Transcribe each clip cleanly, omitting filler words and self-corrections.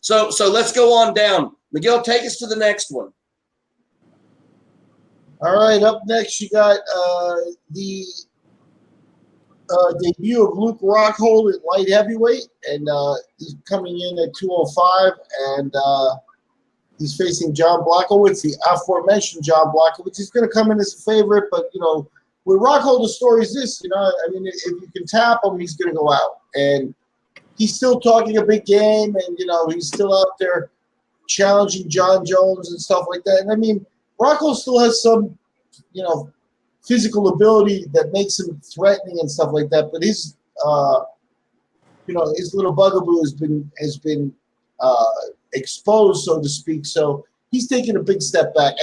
So let's go on down. Miguel, take us to the next one. All right, up next you got the debut of Luke Rockhold at light heavyweight, and he's coming in at 205, and he's facing Jan Blachowicz, the aforementioned Jan Blachowicz. He's going to come in as a favorite, but, with Rockhold, the story is this, if you can tap him, he's going to go out. And he's still talking a big game, and, he's still out there challenging John Jones and stuff like that. And, Rockhold still has some, physical ability that makes him threatening and stuff like that. But his, his little bugaboo has been exposed, so to speak. So he's taking a big step back.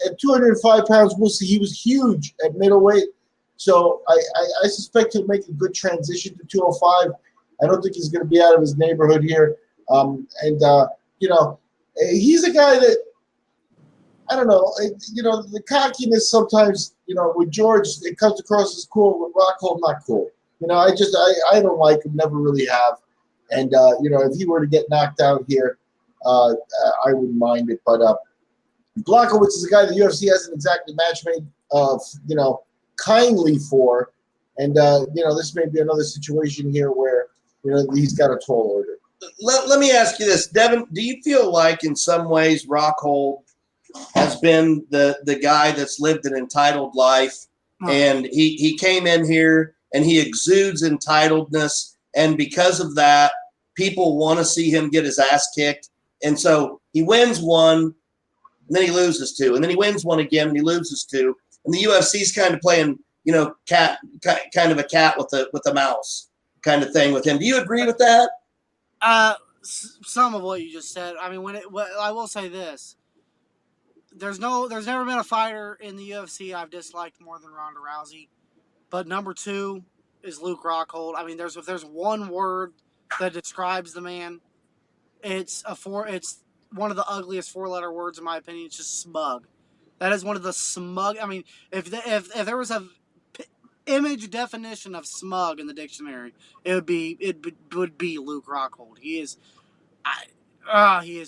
At 205 pounds, we'll see. He was huge at middleweight. So I suspect he'll make a good transition to 205. I don't think he's going to be out of his neighborhood here. He's a guy that, I don't know, the cockiness sometimes, with George, it comes across as cool. With Rockhold, not cool. I don't like him, never really have. And, if he were to get knocked out here, I wouldn't mind it. But Blachowicz is a guy the UFC hasn't exactly match-made, kindly for. And, this may be another situation here where, he's got a tall order. Let me ask you this, Devin. Do you feel like in some ways Rockhold has been the guy that's lived an entitled life, and he came in here and he exudes entitledness, and because of that, people want to see him get his ass kicked, and so he wins one, and then he loses two, and then he wins one again, and he loses two, and the UFC's kind of playing, cat with a mouse kind of thing with him. Do you agree with that? Some of what you just said. I will say this. There's never been a fighter in the UFC I've disliked more than Ronda Rousey, but number 2 is Luke Rockhold. If there's one word that describes the man, it's one of the ugliest 4-letter words in my opinion. It's just smug. That is one of the smug. If there was a image definition of smug in the dictionary, it would be Luke Rockhold. He is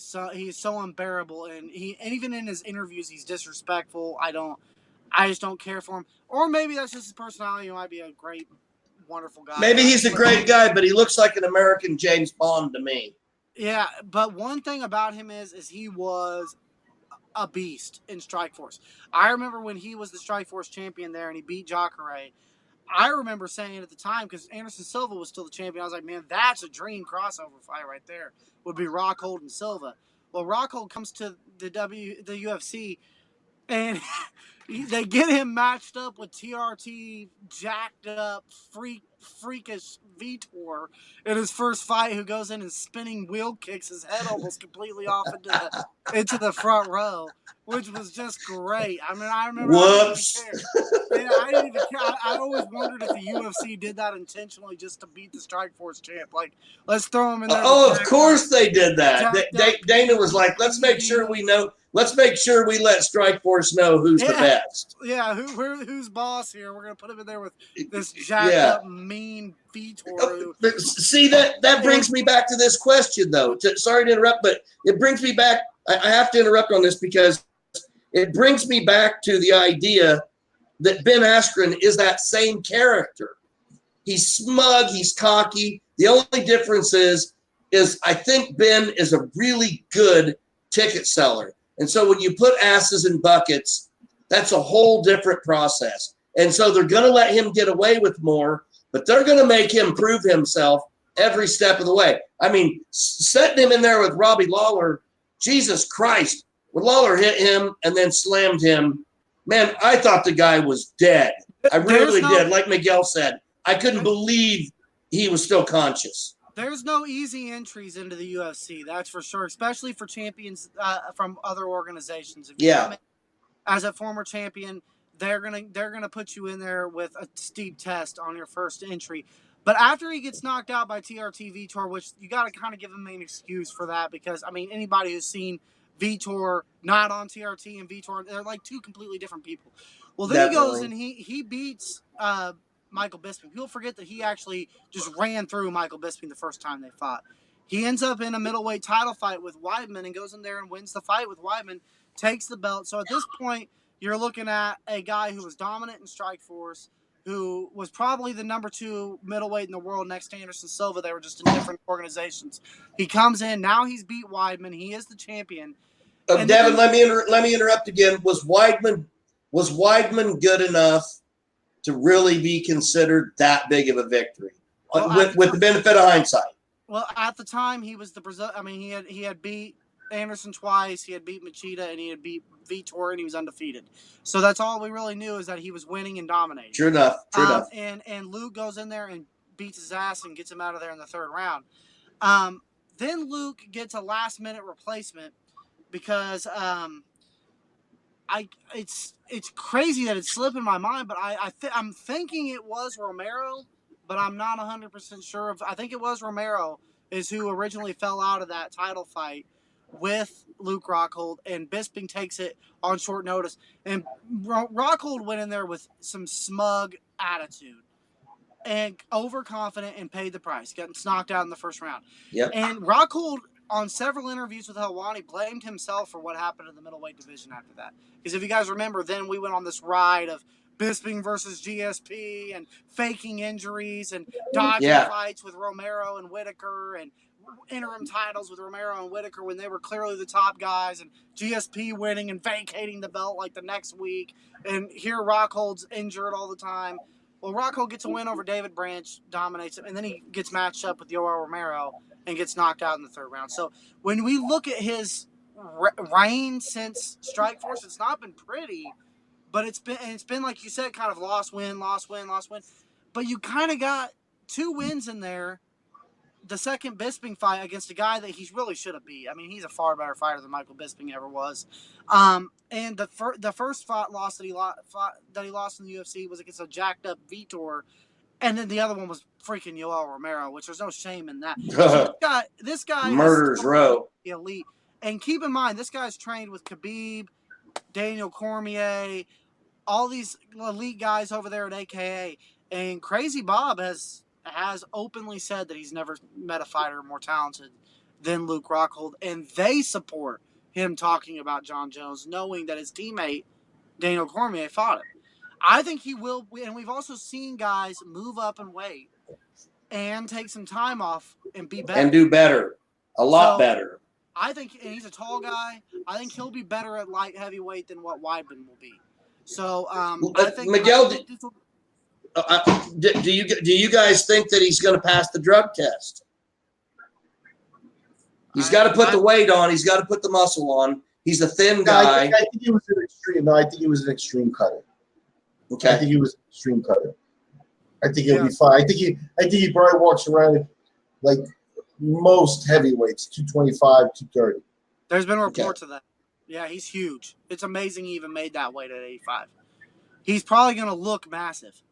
so unbearable, and even in his interviews he's disrespectful. I just don't care for him. Or maybe that's just his personality. He might be a great, wonderful guy. Maybe he's a great guy, but he looks like an American James Bond to me. Yeah, but one thing about him is he was a beast in Strikeforce. I remember when he was the Strikeforce champion there and he beat Jacare. I remember saying at the time, because Anderson Silva was still the champion, I was like, man, that's a dream crossover fight right there, would be Rockhold and Silva. Well, Rockhold comes to the UFC, and they get him matched up with TRT, jacked up, freakish Vitor in his first fight, who goes in and spinning wheel kicks his head almost completely off into the front row, which was just great. I remember. Whoops. I didn't even care. I always wondered if the UFC did that intentionally just to beat the Strikeforce champ. Like, let's throw him in there. Of course they did that. Dana was like, let's make sure we know. Let's make sure we let Strikeforce know who's the best. Yeah, who's boss here? We're gonna put him in there with this jacked up, mean Vitor. See, that brings me back to this question, though. Sorry to interrupt, but it brings me back. I have to interrupt on this because it brings me back to the idea that Ben Askren is that same character. He's smug, he's cocky. The only difference is I think Ben is a really good ticket seller. And so when you put asses in buckets, that's a whole different process. And so they're going to let him get away with more, but they're going to make him prove himself every step of the way. Setting him in there with Robbie Lawler, Jesus Christ, when Lawler hit him and then slammed him, man, I thought the guy was dead. I really did. Like Miguel said, I couldn't believe he was still conscious. There's no easy entries into the UFC, that's for sure, especially for champions from other organizations. If you come in as a former champion, they're gonna put you in there with a steep test on your first entry. But after he gets knocked out by TRT Vitor, which you got to kind of give him an excuse for that, because anybody who's seen Vitor not on TRT and Vitor, they're like two completely different people. Well, then he goes and he beats Michael Bisping. People forget that he actually just ran through Michael Bisping the first time they fought. He ends up in a middleweight title fight with Weidman and goes in there and wins the fight with Weidman, takes the belt. So at this point, you're looking at a guy who was dominant in Strikeforce, who was probably the number 2 middleweight in the world next to Anderson Silva. They were just in different organizations. He comes in. Now he's beat Weidman. He is the champion. Devin, then, let me interrupt again. Was Weidman good enough to really be considered that big of a victory with the benefit of hindsight? Well, at the time, he was the Brazil. I mean, he had beat Anderson twice. He had beat Machida, and he had beat Vitor, and he was undefeated. So that's all we really knew, is that he was winning and dominating. True enough. And Luke goes in there and beats his ass and gets him out of there in the 3rd round. Then Luke gets a last-minute replacement because it's crazy that it's slipping my mind, but I'm thinking it was Romero, but I'm not 100% sure. I think it was Romero is who originally fell out of that title fight with Luke Rockhold, and Bisping takes it on short notice. And Rockhold went in there with some smug attitude and overconfident and paid the price, getting knocked out in the 1st round. Yep. And Rockhold, on several interviews with Helwani, blamed himself for what happened in the middleweight division after that. Because if you guys remember, then we went on this ride of Bisping versus GSP and faking injuries and dodging fights with Romero and Whitaker and interim titles with Romero and Whitaker when they were clearly the top guys, and GSP winning and vacating the belt like the next week. And here Rockhold's injured all the time. Well, Rockhold gets a win over David Branch, dominates him, and then he gets matched up with Yoel Romero and gets knocked out in the 3rd round. So when we look at his reign since Strikeforce, it's not been pretty, but it's been like you said, kind of loss win. But you kind of got 2 wins in there. The second Bisping fight against a guy that he really should have beat. I mean, he's a far better fighter than Michael Bisping ever was. And the first loss that he lost in the UFC was against a jacked up Vitor, and then the other one was freaking Yoel Romero, which there's no shame in that. So this guy murder's row, elite. And keep in mind, this guy's trained with Khabib, Daniel Cormier, all these elite guys over there at AKA. And Crazy Bob has openly said that he's never met a fighter more talented than Luke Rockhold, and they support him talking about John Jones, knowing that his teammate Daniel Cormier fought him. I think he will, and we've also seen guys move up and weight and take some time off and be better. And do better. A lot better. I think, and he's a tall guy, I think he'll be better at light heavyweight than what Weidman will be. So I think Miguel, do you guys think that he's going to pass the drug test? He's got to put the weight on. He's got to put the muscle on. He's a thin guy. I think he was an extreme. No, I think he was an extreme cutter. Okay. I think he was an extreme cutter. I think he'll be fine. I think he probably walks around like most heavyweights, 225, 230. There's been reports of that. Yeah, he's huge. It's amazing he even made that weight at 85. He's probably going to look massive.